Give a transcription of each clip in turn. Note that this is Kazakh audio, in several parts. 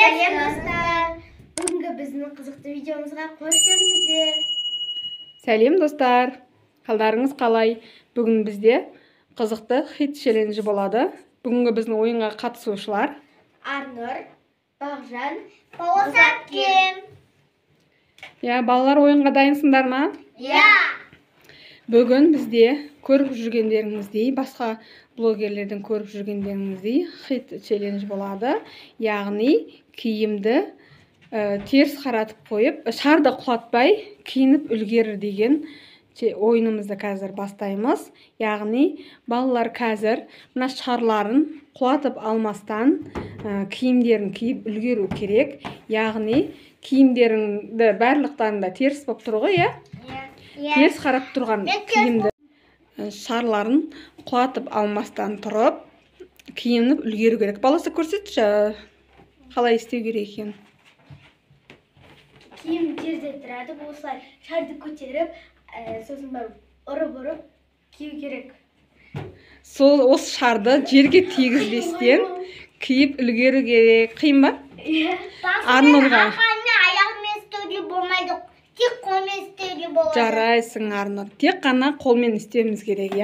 Сәлем достар. Бүгінгі біздің қызықты видеомызға қош келдіңіздер. Сәлем достар. Қалдарыңыз қалай? Бүгін бізде қызықты хит челленджі болады. Бүгінгі біздің ойынға қатысушылар Арнұр, Бағжан, Полосаткен. Балалар ойынға дайынсыңдар ма? Бүгін бізде көріп жүргендеріңіздей, басқа блогерлердің көріп жүргендеріңіздей хит челлендж болады. Яғни киімді теріс қаратып қойып, шарды құлатпай киініп үлгерір деген ойынымызды қазір бастаймыз. Яғни балалар қазір мына шарларын құлатып алмастан киімдерін киіп үлгеру керек. Яғни киімдеріңді барлықтарында теріс болып тұр ғой, теріс қарап тұрған киімді шарларын құлатып алмастан тұрып киініп үлгеру керек. Баласы көрсетші, қалай істеу керек екен. Киім жерде тұрады, осылай шарды көтеріп, сосын барып ұрып кию керек. Осы шарды жерге тигізбестен киіп үлгеру керек. Қиын ба? Арнұрға. Аяғымен істеуге болмайды, тек қолмен істеуге болады. Жарайсың, Арнұр. Тек қана қолмен істеуіміз керек,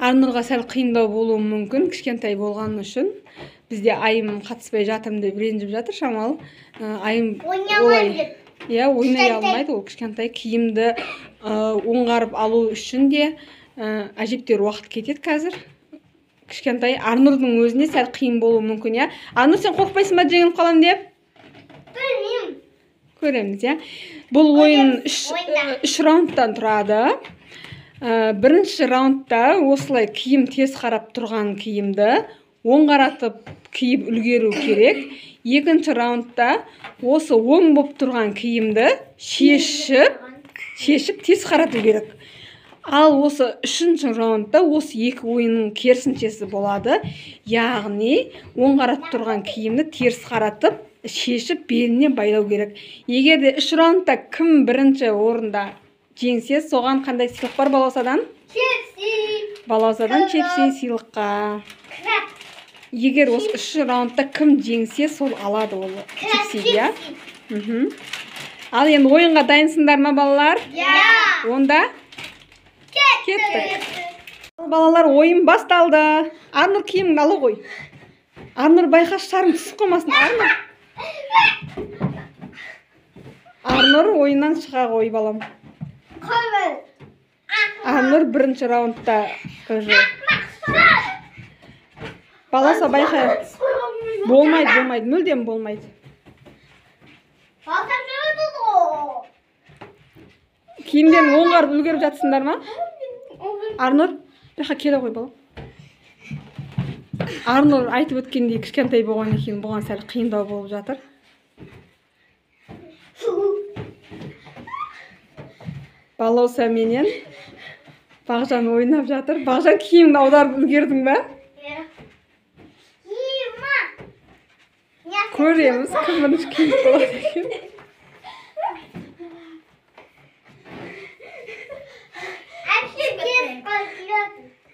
Арнұрға сәл қиындау болуы мүмкін, кішкентай болған үшін. Бізде Айым қатыспай жатырмын деп ренжіп жатыр, шамалы. Айым олай ойнай алмайды, ол кішкентай. Киімді оңғарып алу үшін де әжептәуір уақыт кетеді қазір. Кішкентай Арнұрдың өзіне сәл қиын болуы мүмкін, Арнұр, сен қорықпайсың ба жеңіліп қалам деп? Білмеймін. Көреміз, Бұл ойын 3 раундтан тұрады. Бірінші раундта осылай киім теріс қарап тұрған киімді оң қаратып киіп үлгеру керек. Екінші раундта осы оң болып тұрған киімді шешіп теріс қарату керек. Ал осы үшінші раундта осы екі ойынның керісіншесі болады. Яғни оң қаратып тұрған киімді теріс қаратып шешіп беліне байлау керек. Егер де 3 раундта кім бірінші орында жеңсе, соған қандай сыйлық бар балаусадан? Балаусадан чепси сыйлыққа. Егер осы 3 раундта кім жеңсе, сол алады ол чепсиді, Ал енді ойынға дайынсыңдар ма, балалар? Онда кеттік. Балалар, ойын басталды. Арнұр, киіміңді ала қой. Арнұр, байқа, шарың түсіп қалмасын. Арнұр, ойыннан шыға қой, балам. Арнұр бірінші раундта баласа байқа. Болмайды, мүлдем болмайды. Киімдерін оңғарып үлгеріп жатсыңдар ма? Арнұр, байқа келе қой, балам. Арнұр айтып өткендей кішкентай болған екен, бұған сәл қиындау болып жатыр. Балауса менен Бағжан ойнап жатыр. Бағжан, киімді аударып үлгердің бе? Көреміз, кім бірінші киім болады екен.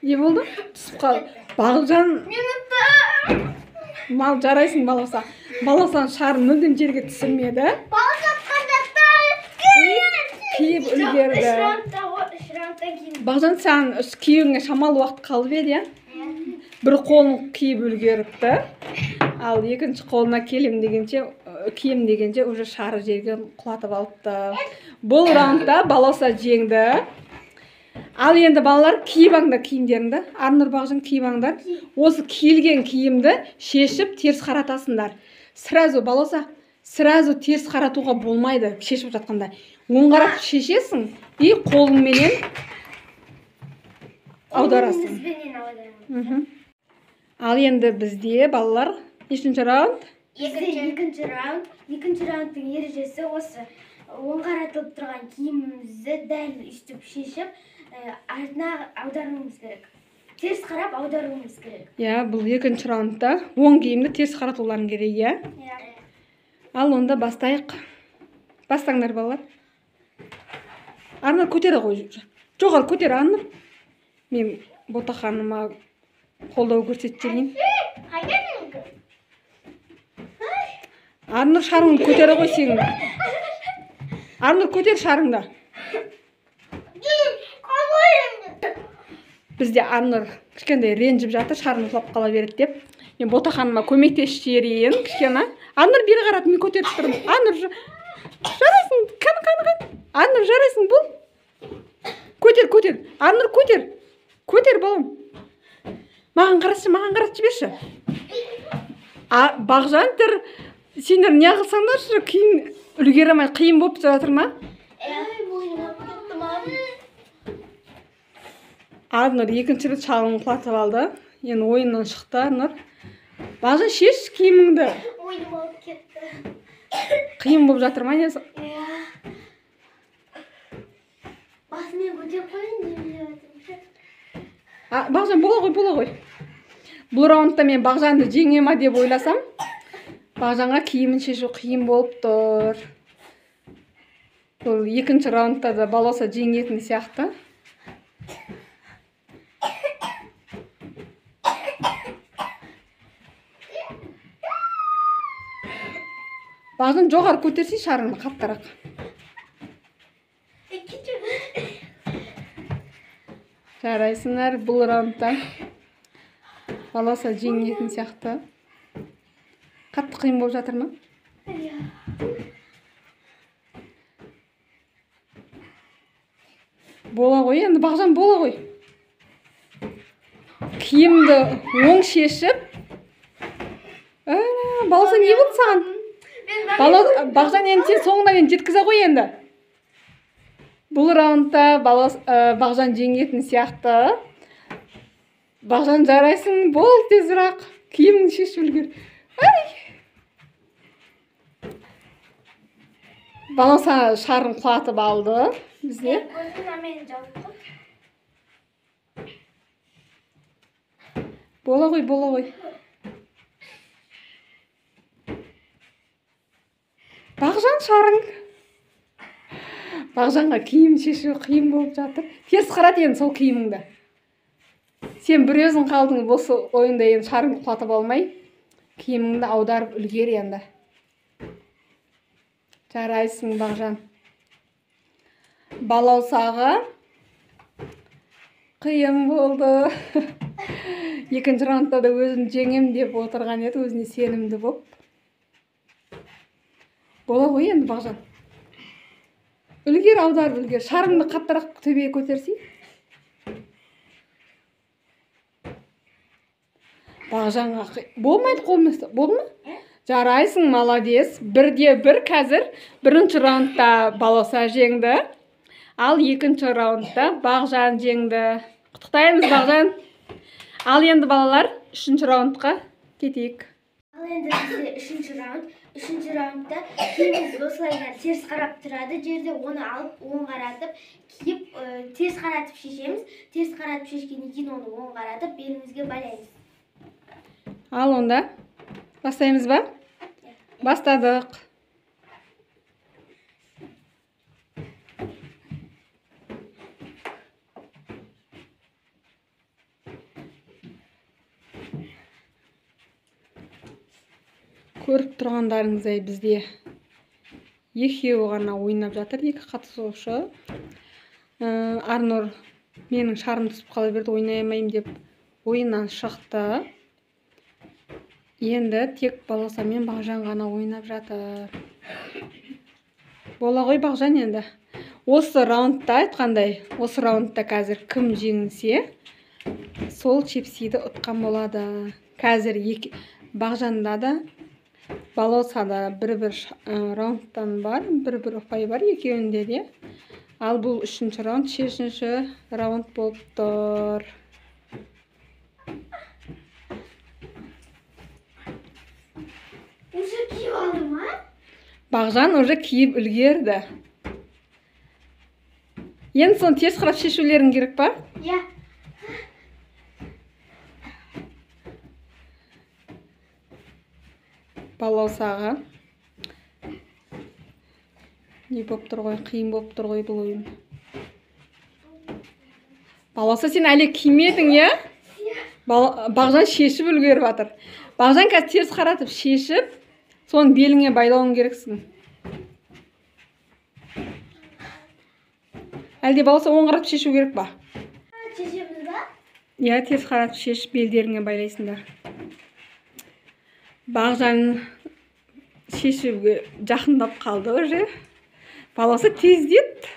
Не болды? Түсіп қал. Бағжан, жарайсың, балауса. Балаусан шарын мүлдем жерге түсірмеді. Киіп үлгерді. Бағжан, сен киюіңе шамалы уақыт қалып еді, Бір қолын киіп үлгеріпті. Ал екінші қолына киім дегенше уже шары жерге құлатып алыпты. Бұл раундта балауса жеңді. Ал енді балалар, киіп аңдар киімдеріңді. Арнұр, Бағжан, киіп аңдар. Осы киілген киімді шешіп теріс қаратасыңдар. Балауса, сразу теріс қаратуға болмайды, шешіп жатқанда. Оң қаратып шешесің, қолыңменен аударасың. Ал енді бізде балалар, нешінші раунд? Екінші раундтың ережесі осы. Оң қаратылып тұрған киімімізді дәл үстіп шешіп, артына аударуымыз керек. Теріс қарап аударуымыз керек. Бұл екінші раундта оң киімді теріс қаратуларың керек, Ал онда бастайық. Бастаңдар, балалар. Арнұр, көтері қой. Жоғар көтері, Арнұр. Мен ботақаныма қолдау көрсетіп жүрейін. Арнұр, шарыңды көтере қой сен. Арнұр, көтер шарыңды. Бізде Арнұр кішкентай ренжіп жатыр, шарың құлап қала береді деп. Мен ботақаныма көмектесіп жіберейін кішкене. Арнұр бері қарат, мен көтеріп тұрмын. Арнұр, жарайсың, қаны. Арнұр, жарайсың, бұл. Көтер. Арнұр, көтер. Көтер, балам. Маған қаратшы берші. Бағжантыр, сендер не қылсаңдаршы, кейін үлгере алмай қиын болып жатыр ма? Арнұр екінші рет шалын құлатып алды. Енді ойыннан шықты Арнұр. Бағжан, шеш киіміңді. Ойыным алып кетті. Қиын болып жатыр ма? Басымен көтеріп қойын деп жатырмын. Бағжан, бола ғой. Бұл раундта мен Бағжанды жеңе ма деп ойласам, Бағжанға киімін шешу қиын болып тұр. Бұл екінші раундта да баласа жеңетін сияқты. Бағжан, жоғары көтерсей шарыңды қаттырақ. Жарайсыңдар, бұл раундта баласа жеңетін сияқты. Қатты қиын болып жатыр ма? Бола ғой, енді Бағжан, бола ғой. Киімді оң шешіп. Баласа не болды саған? Бағжан, енді сен соңына дейін жеткізе ғой енді. Бұл раундта Бағжан жеңетін сияқты. Бағжан, жарайсың, бол тезірек. Киімін шешіп үлгер. Баласа шарын құлатып алды бізде. Бола ғой. Бағжан, шарың. Бағжанға киім шешу қиын болып жатыр. Теріс қарат енді сол киіміңді. Сен бір өзің қалдың осы ойында енді шарыңды құлатып алмай, киіміңді аударып үлгер енді. Жарайсың, Бағжан. Балаусағы қиын болды. Екінші раундта да өзін жеңем деп отырған еді, өзіне сенімді болып. Бола ғой енді, Бағжан. Үлгер, аударып үлгер. Шарыңды қаттырақ төбеге көтерсей. Бағжанға болмайды, қолместі. Болды ма? Жарайсың, молодец. Бірде бір қазір бірінші раундта баласа жеңді. Ал екінші раундта Бағжан жеңді. Құттықтаймыз, Бағжан. Ал енді балалар, үшінші раундқа кетейік. Ал енді бізде үшінші раундта киіміміз осылай теріс қарап тұрады. Жерде оны алып, оң қаратып, киіп, теріс қаратып шешеміз. Теріс қаратып шешкеннен кейін оны оң қаратып, белімізге байлаймыз. Ал онда бастаймыз ба? Бастадық. Көріп тұрғандарыңыздай бізде екеуі ғана ойнап жатыр, екі қатысушы. Арнұр менің шарым түсіп қала берді, ойнай алмаймын деп ойыннан шықты. Енді тек баласа мен Бағжан ғана ойнап жатыр. Бола ғой, Бағжан, енді. Осы раундта айтқандай, осы раундта қазір кім жеңілсе, сол чепсиді ұтқан болады. Қазір Бағжанда да, баласада бір-бір раундтан бар, бір-бір ұпай бар екеуінде де. Ал бұл үшінші раунд, шешінші раунд болып тұр. Уже киіп алды ма? Бағжан уже киіп үлгерді. Енді соны теріс қарап шешулерің керек па? Иә. Балаусаға. Не болып тұр ғой, қиын болып тұр ғой бұл ойын. Балауса, сен әлі кимедің, е? Бағжан шешіп үлгеріп жатыр. Бағжан қазір теріс қаратып шешіп, Соны беліңе байлауың керексің. Әлде болса оң қаратып шешу керек па? Шешеміз ба? Иә, теріс қаратып шешіп белдеріңе байлайсыңдар. Бағжан шешуге жақындап қалды уже. Баласы тездет.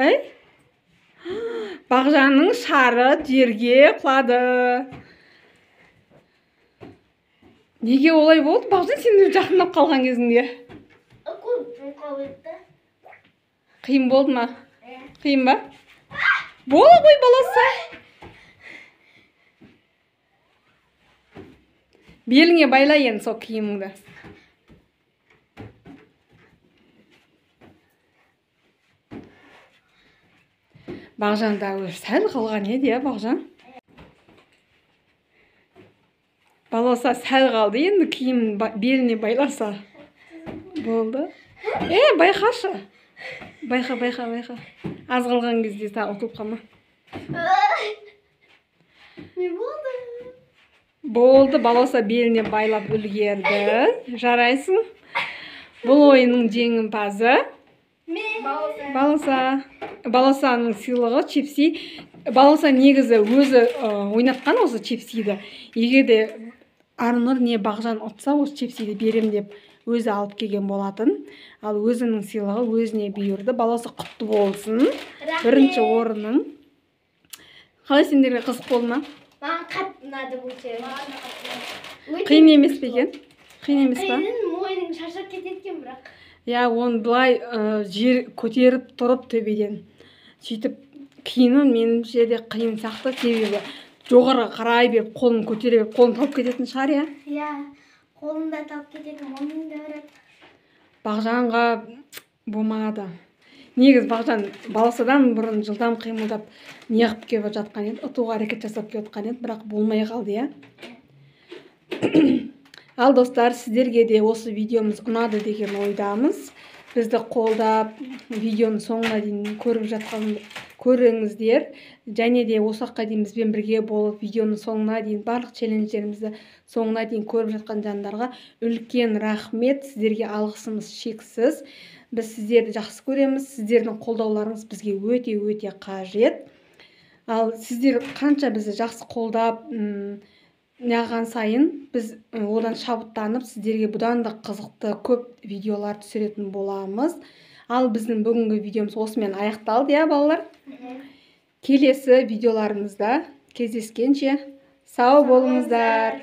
Әй? Бағжанның шары жерге құлады. Неге олай болды? Бағжан, сен жақындап қалған кезінде. Қиын болды ма? Қиын ба? Бола ғой баласы. Беліңе байла енді сол киіміңді. Бағжан да сәл қалған еді, Бағжан. Баласа сәл қалды, енді киімін беліне байласа. Болды. Байқашы. Байқа. Аз қалған кезде саған ұтылып қалма. Не болды? Болды, баласа беліне байлап үлгерді. Жарайсың. Бұл ойынның жеңімпазы Баласаның сыйлығы чипси. Баласа негізі өзі ойнатқан осы чипсиді. Егер де Арнұр не Бағжан ұтса, осы чипсиді берем деп өзі алып келген болатын. Ал өзінің сыйлығы өзіне бұйырды. Баласы құтты болсын. Бірінші орының. Қалай, сендерге қызық болды ма? Маған қатты ұнады бұл чебі. Қиын емес пе екен? Қиын емес па? Қиын, мойның шаршап кететкен бірақ. Я, оны былай жер көтеріп тұрып төбеден. Сөйтіп қиыны меніңше де қиын сияқты, себебі жоғарға қарай беріп, қолын көтере беріп, қолын талып кететін шығар, я? Я, қолында талып кететін, мойның да ұрады. Бағжанға болмады. Негіз Бағжан баласадан бұрын жылдам қимылдап неғып келіп жатқан еді, ұтуға әрекет жасап келіп жатқан еді, бірақ болмай қалды, я? Ал достар, сіздерге де осы видеомыз ұнады деген ойдамыз. Бізді қолдап, видеоны соңына дейін көріңіздер. Және де осы уақытқа дейін бізбен бірге болып, видеоны соңына дейін, барлық челленджерімізді соңына дейін көріп жатқан жандарға үлкен рахмет. Сіздерге алғысымыз шексіз. Біз сіздерді жақсы көреміз. Сіздердің қолдауларыңыз бізге өте қажет. Ал сіздер қанша бізді жақсы қолдап, неғаған сайын біз одан шабыттанып, сіздерге бұдан да қызықты көп видеолар түсіретін боламыз. Ал біздің бүгінгі видеомыз осымен аяқталды, я балалар? Келесі видеоларымызда кездескенше сау болыңыздар.